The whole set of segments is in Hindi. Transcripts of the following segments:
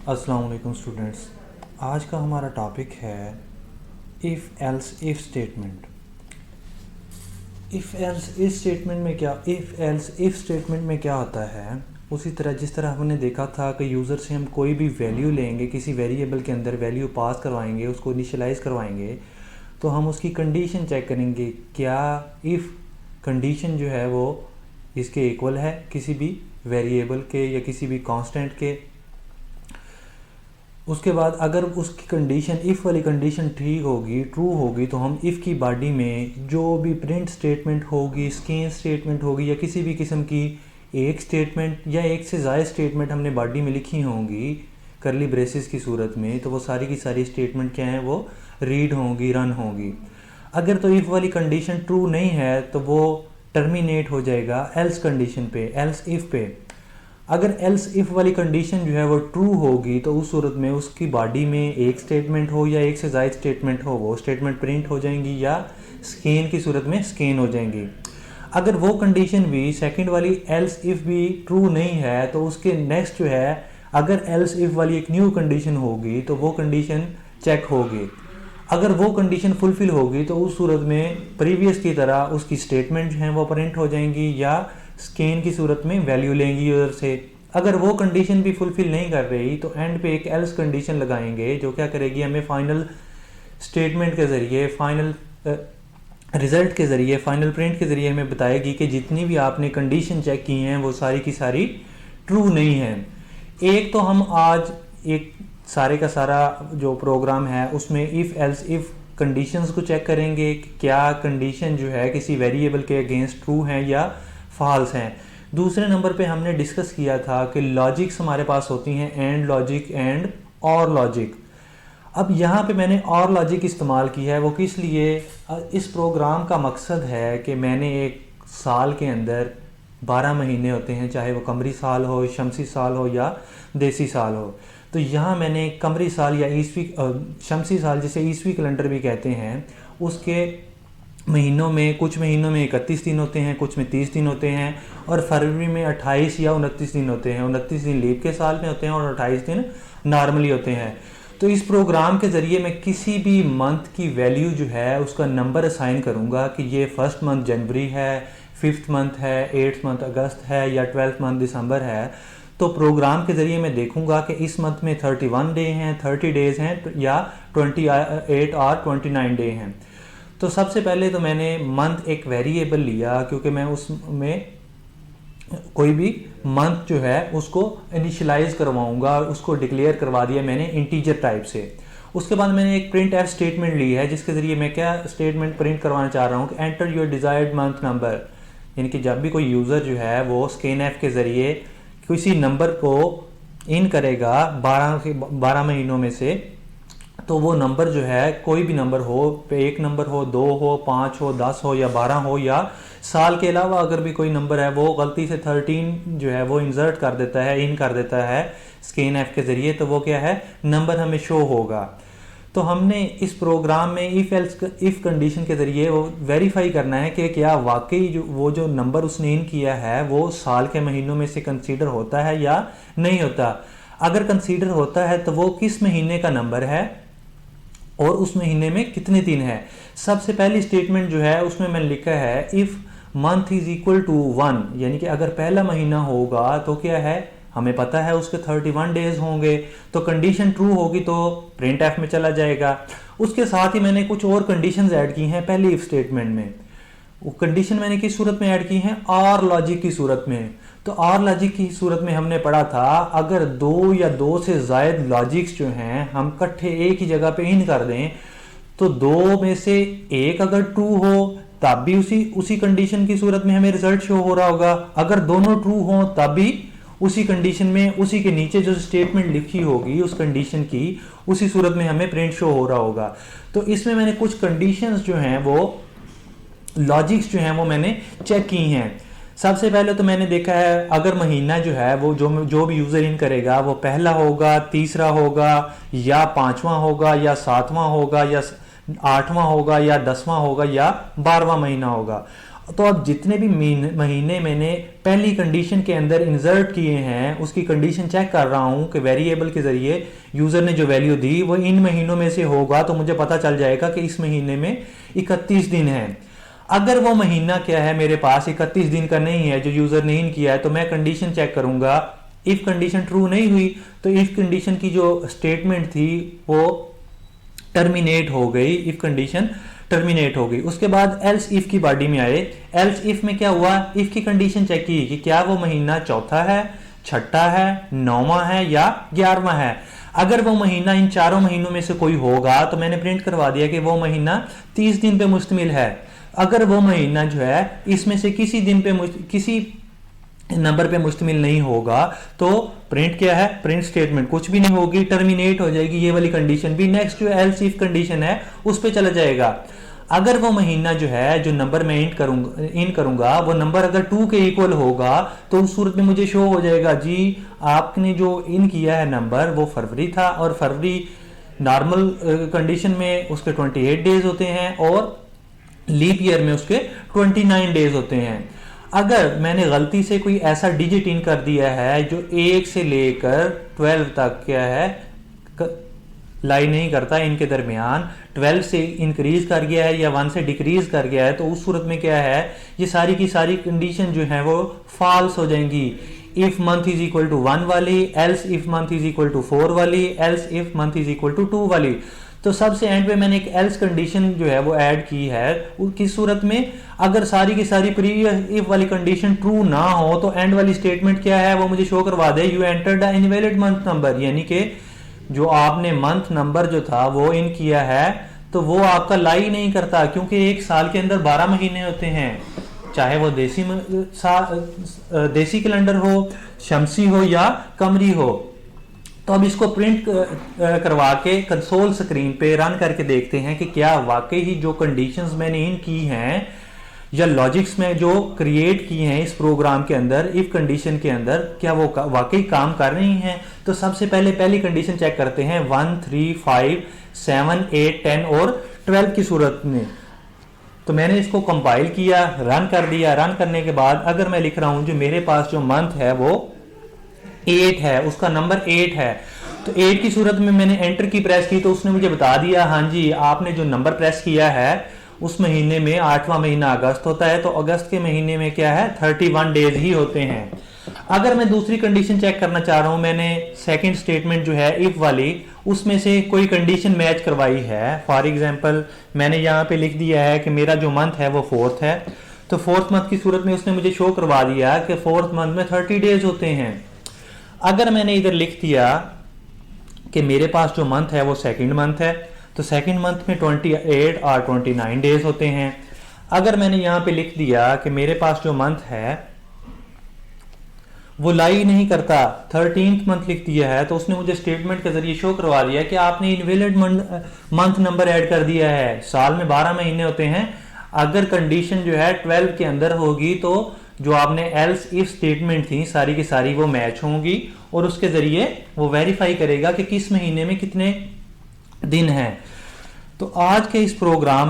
अस्सलाम वालेकुम स्टूडेंट्स। आज का हमारा टॉपिक है if else if statement. If else if statement में क्या होता है, उसी तरह जिस तरह हमने देखा था कि यूज़र से हम कोई भी वैल्यू लेंगे, किसी वेरिएबल के अंदर वैल्यू पास करवाएंगे, उसको इनिशियलाइज़ करवाएंगे, तो हम उसकी कंडीशन चेक करेंगे क्या इफ़ कंडीशन जो है वो इसके इक्वल है किसी भी वेरिएबल के या किसी भी कांस्टेंट के। उसके बाद अगर उसकी कंडीशन इफ़ वाली कंडीशन ठीक होगी, ट्रू होगी, तो हम इफ़ की बॉडी में जो भी प्रिंट स्टेटमेंट होगी, स्कैन स्टेटमेंट होगी या किसी भी किस्म की एक स्टेटमेंट या एक से ज़्यादा स्टेटमेंट हमने बॉडी में लिखी होंगी करली ब्रेसेस की सूरत में, तो वो सारी की सारी स्टेटमेंट क्या हैं, वो रीड होंगी, रन होंगी। अगर तो इफ़ वाली कंडीशन ट्रू नहीं है तो वो टर्मिनेट हो जाएगा एल्स कंडीशन पे, एल्स इफ़ पे। अगर एल्स इफ़ वाली कंडीशन जो है वो ट्रू होगी तो उस सूरत में उसकी बॉडी में एक स्टेटमेंट हो या एक से ज़्यादा स्टेटमेंट हो, वो स्टेटमेंट प्रिंट हो जाएंगी या स्कैन की सूरत में स्कैन हो जाएंगी। अगर वो कंडीशन भी सेकंड वाली एल्स इफ़ भी ट्रू नहीं है तो उसके नेक्स्ट जो है, अगर एल्स इफ़ वाली एक न्यू कंडीशन होगी तो वो कंडीशन चेक होगी। अगर वो कंडीशन फुलफिल होगी तो उस सूरत में प्रीवियस की तरह उसकी स्टेटमेंट जो हैं वो प्रिंट हो जाएंगी या स्कैन की सूरत में वैल्यू लेंगी यूज़र से। अगर वो कंडीशन भी फुलफिल नहीं कर रही तो एंड पे एक एल्स कंडीशन लगाएंगे जो क्या करेगी, हमें फाइनल स्टेटमेंट के ज़रिए, फाइनल रिज़ल्ट के ज़रिए, फाइनल प्रिंट के ज़रिए हमें बताएगी कि जितनी भी आपने कंडीशन चेक की हैं वो सारी की सारी ट्रू नहीं हैं। एक तो हम आज एक सारे का सारा जो प्रोग्राम है उसमें इफ़ एल्स इफ़ कंडीशंस को चेक करेंगे कि क्या कंडीशन जो है किसी वेरिएबल के अगेंस्ट ट्रू हैं या फॉल्स हैं। दूसरे नंबर पे हमने डिस्कस किया था कि लॉजिक्स हमारे पास होती हैं, एंड लॉजिक एंड और लॉजिक। अब यहाँ पे मैंने और लॉजिक इस्तेमाल किया है, वो किस लिए, इस प्रोग्राम का मकसद है कि मैंने एक साल के अंदर 12 महीने होते हैं, चाहे वो कमरी साल हो, शमसी साल हो या देसी साल हो। तो यहाँ मैंने कमरी साल या ईसवी शमसी साल जिसे ईसवी कैलेंडर भी कहते हैं, उसके महीनों में कुछ महीनों में 31 दिन होते हैं, कुछ में 30 दिन होते हैं, और फरवरी में 28 या 29 दिन होते हैं। 29 दिन लीप के साल में होते हैं और 28 दिन नॉर्मली होते हैं। तो इस प्रोग्राम के ज़रिए मैं किसी भी मंथ की वैल्यू जो है उसका नंबर असाइन करूँगा कि ये फर्स्ट मंथ जनवरी है, फिफ्थ मंथ है, एट्थ मंथ अगस्त है या 12th मंथ दिसंबर है। तो प्रोग्राम के ज़रिए मैं देखूंगा कि इस मंथ में 31 डे हैं, 30 डेज़ हैं या 28 और 29 डे हैं। तो सबसे पहले तो मैंने मंथ एक वेरिएबल लिया क्योंकि मैं उसमें कोई भी मंथ जो है उसको इनिशियलाइज करवाऊंगा, उसको डिक्लेयर करवा दिया मैंने इंटीजर टाइप से। उसके बाद मैंने एक प्रिंट एफ स्टेटमेंट ली है जिसके ज़रिए मैं क्या स्टेटमेंट प्रिंट करवाना चाह रहा हूँ कि enter your desired month number, यानी कि जब भी कोई यूज़र जो है वो स्कैन एफ के ज़रिए किसी नंबर को इन करेगा 12 महीनों में से, तो वो नंबर जो है कोई भी नंबर हो, एक नंबर हो, 2 हो, 5 हो, 10 हो या 12 हो, या साल के अलावा अगर भी कोई नंबर है वो गलती से 13 जो है वो इंसर्ट कर देता है, इन कर देता है स्कैन एफ के ज़रिए, तो वो क्या है, नंबर हमें शो होगा। तो हमने इस प्रोग्राम में इफ़ कंडीशन के ज़रिए वो वेरीफाई करना है कि क्या वाकई जो जो नंबर उसने इन किया है वो साल के महीनों में से कंसीडर होता है या नहीं होता। अगर कंसीडर होता है तो वो किस महीने का नंबर है और उस महीने में कितने दिन है। सबसे पहली स्टेटमेंट जो है उसमें मैंने लिखा है if month is equal to 1, यानी कि अगर पहला महीना होगा तो क्या है, हमें पता है उसके 31 डेज होंगे, तो कंडीशन ट्रू होगी तो प्रिंट एफ में चला जाएगा। उसके साथ ही मैंने कुछ और कंडीशंस ऐड की हैं पहली इफ स्टेटमेंट में। वो कंडीशन मैंने किस सूरत में ऐड की हैं, और लॉजिक की सूरत में। तो और लॉजिक की सूरत में हमने पढ़ा था अगर 2 या 2 से ज़ायद लॉजिक्स जो हैं हम इकट्ठे एक ही जगह पे इन कर दें तो 2 में से एक अगर ट्रू हो तब भी उसी कंडीशन की सूरत में हमें रिजल्ट शो हो रहा होगा। अगर दोनों ट्रू हो तब भी उसी कंडीशन में, उसी के नीचे जो स्टेटमेंट लिखी होगी उस कंडीशन की, उसी सूरत में हमें प्रिंट शो हो रहा होगा। तो इसमें मैंने कुछ कंडीशंस जो हैं वो लॉजिक्स जो हैं वो मैंने चेक की हैं। सबसे पहले तो मैंने देखा है अगर महीना जो है वो जो भी यूज़र इन करेगा वो पहला होगा, तीसरा होगा या 5वां होगा या 7वां होगा या 8वां होगा या 10वां होगा या 12वां महीना होगा। तो अब जितने भी महीने मैंने पहली कंडीशन के अंदर इंसर्ट किए हैं उसकी कंडीशन चेक कर रहा हूं कि वेरिएबल के जरिए यूजर ने जो वैल्यू दी वो इन महीनों में से होगा, तो मुझे पता चल जाएगा कि इस महीने में 31 दिन है। अगर वो महीना क्या है मेरे पास 31 दिन का नहीं है जो यूजर ने इन किया है, तो मैं कंडीशन चेक करूंगा। इफ कंडीशन ट्रू नहीं हुई तो इफ कंडीशन की जो स्टेटमेंट थी वो टर्मिनेट हो गई, इफ कंडीशन टर्मिनेट हो गई। उसके बाद एल्स इफ की बॉडी में आए। एल्स इफ में क्या हुआ, इफ की कंडीशन चेक की कि क्या वो महीना चौथा है, छठा है, नौवां है या 11वां है। अगर वो महीना इन चारों महीनों में से कोई होगा तो मैंने प्रिंट करवा दिया कि वो महीना 30 दिन पे मुश्तमिल है। अगर वो महीना जो है इसमें से किसी दिन पे किसी नंबर पे मुश्तमिल नहीं होगा तो प्रिंट क्या है, प्रिंट स्टेटमेंट कुछ भी नहीं होगी, टर्मिनेट हो जाएगी ये वाली कंडीशन भी। नेक्स्ट जो एल्स इफ कंडीशन है उस पे चला जाएगा। अगर वो महीना जो है जो नंबर मैं इन करूंगा वो नंबर अगर 2 के इक्वल होगा तो उस सूरत में मुझे शो हो जाएगा जी आपने जो इन किया है नंबर वो फरवरी था, और फरवरी नॉर्मल कंडीशन में उसके 28 डेज होते हैं और लीप ईयर में उसके 29 डेज होते हैं। अगर मैंने गलती से कोई ऐसा डिजिट इन कर दिया है जो 1 से लेकर 12 तक क्या है लाई नहीं करता, इनके दरमियान 12 से इंक्रीज कर गया है या 1 से डिक्रीज कर गया है, तो उस सूरत में क्या है ये सारी की सारी कंडीशन जो है वो फॉल्स हो जाएंगी। If month is equal to 1 वाली, else if month is equal to 4 वाली, else if month is equal to 2 वाली। तो सबसे एंड पे मैंने एक एल्स कंडीशन जो है वो ऐड की है। किस सूरत में, अगर सारी की सारी प्रीवियस इफ वाली कंडीशन ट्रू ना हो तो एंड वाली स्टेटमेंट क्या है वो मुझे शो करवा दे you entered the invalid month number, यानी कि जो आपने मंथ नंबर जो था वो इन किया है तो वो आपका लाई नहीं करता, क्योंकि एक साल के अंदर 12 महीने होते हैं, चाहे वो देसी कैलेंडर हो, शमसी हो या कमरी हो। तो अब इसको प्रिंट करवा के कंसोल स्क्रीन पे रन करके देखते हैं कि क्या वाकई ही जो कंडीशंस मैंने इन की हैं या लॉजिक्स में जो क्रिएट की हैं इस प्रोग्राम के अंदर इफ कंडीशन के अंदर क्या वो वाकई काम कर रही हैं। तो सबसे पहले पहली कंडीशन चेक करते हैं 1, 3, 5, 7, 8, 10 और 12 की सूरत में। तो मैंने इसको कंपाइल किया, रन कर दिया। रन करने के बाद अगर मैं लिख रहा हूं जो मेरे पास जो मंथ है वो 8 है, उसका नंबर 8 है, तो 8 की सूरत में मैंने एंटर की प्रेस की तो उसने मुझे बता दिया हाँ जी आपने जो नंबर प्रेस किया है उस महीने में 8वां महीना अगस्त होता है, तो अगस्त के महीने में क्या है 31 डेज ही होते हैं। अगर मैं दूसरी कंडीशन चेक करना चाह रहा हूं, मैंने सेकंड स्टेटमेंट जो है इफ वाली उसमें से कोई कंडीशन मैच करवाई है। फॉर एग्जांपल मैंने यहाँ पे लिख दिया है कि मेरा जो मंथ है वो 4th है, तो 4th मंथ की सूरत में उसने मुझे शो करवा दिया कि 4th मंथ में 30 डेज होते हैं। अगर मैंने इधर लिख दिया कि मेरे पास जो मंथ है वो सेकंड मंथ है, तो सेकंड मंथ में 28 और 29 डेज होते हैं। अगर मैंने यहां पे लिख दिया कि मेरे पास जो मंथ है वो लाई नहीं करता, 13th मंथ लिख दिया है, तो उसने मुझे स्टेटमेंट के जरिए शो करवा दिया कि आपने इनवैलिड मंथ नंबर ऐड कर दिया है। साल में 12 महीने होते हैं, अगर कंडीशन जो है 12 के अंदर होगी तो जो आपने एल्स इफ स्टेटमेंट थी सारी की सारी वो मैच होंगी और उसके जरिए वो वेरीफाई करेगा कि किस महीने में कितने दिन हैं। तो आज के इस प्रोग्राम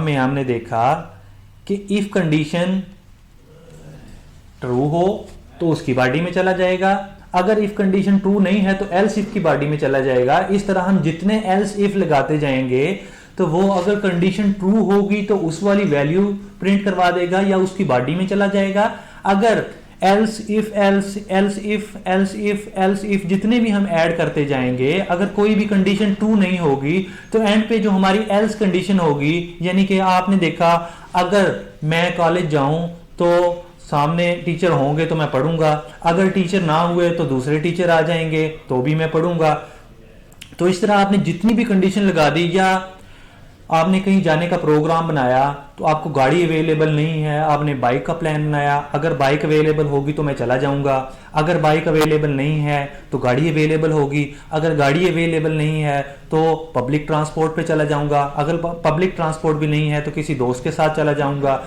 में हमने देखा कि इफ कंडीशन ट्रू हो तो उसकी बॉडी में चला जाएगा, अगर इफ कंडीशन ट्रू नहीं है तो एल्स इफ की बॉडी में चला जाएगा। इस तरह हम जितने एल्स इफ लगाते जाएंगे तो वो अगर कंडीशन ट्रू होगी तो उस वाली वैल्यू प्रिंट करवा देगा या उसकी बॉडी में चला जाएगा। अगर एल्स इफ जितने भी हम ऐड करते जाएंगे अगर कोई भी कंडीशन ट्रू नहीं होगी तो एंड पे जो हमारी एल्स कंडीशन होगी, यानी कि आपने देखा अगर मैं कॉलेज जाऊं तो सामने टीचर होंगे तो मैं पढ़ूंगा, अगर टीचर ना हुए तो दूसरे टीचर आ जाएंगे तो भी मैं पढ़ूंगा। तो इस तरह आपने जितनी भी कंडीशन लगा दी, या आपने कहीं जाने का प्रोग्राम बनाया तो आपको गाड़ी अवेलेबल नहीं है, आपने बाइक का प्लान बनाया, अगर बाइक अवेलेबल होगी तो मैं चला जाऊंगा, अगर बाइक अवेलेबल नहीं है तो गाड़ी अवेलेबल होगी, अगर गाड़ी अवेलेबल नहीं है तो पब्लिक ट्रांसपोर्ट पे चला जाऊंगा, अगर पब्लिक ट्रांसपोर्ट भी नहीं है तो किसी दोस्त के साथ चला जाऊंगा।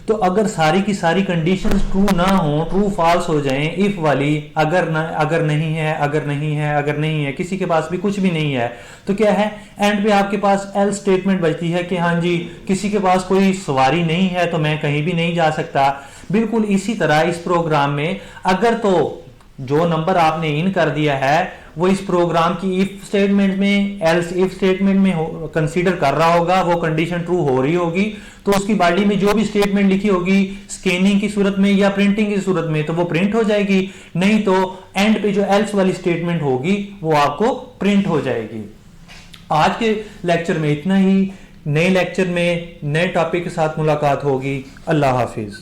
तो अगर सारी की सारी कंडीशंस ट्रू ना हो, ट्रू फॉल्स हो जाएं, इफ वाली, अगर नहीं है, अगर नहीं है, अगर नहीं है, किसी के पास भी कुछ भी नहीं है, तो क्या है, एंड पे आपके पास एल्स स्टेटमेंट बचती है कि हाँ जी किसी के पास कोई सवारी नहीं है तो मैं कहीं भी नहीं जा सकता। बिल्कुल इसी तरह इस प्रोग्राम में अगर तो जो नंबर आपने इन कर दिया है वो इस प्रोग्राम की इफ स्टेटमेंट में, एल्स इफ स्टेटमेंट में कंसीडर कर रहा होगा, वो कंडीशन ट्रू हो रही होगी, तो उसकी बॉडी में जो भी स्टेटमेंट लिखी होगी स्कैनिंग की सूरत में या प्रिंटिंग की सूरत में तो वो प्रिंट हो जाएगी, नहीं तो एंड पे जो एल्स वाली स्टेटमेंट होगी वो आपको प्रिंट हो जाएगी। आज के लेक्चर में इतना ही। नए लेक्चर में नए टॉपिक के साथ मुलाकात होगी। अल्लाह हाफिज।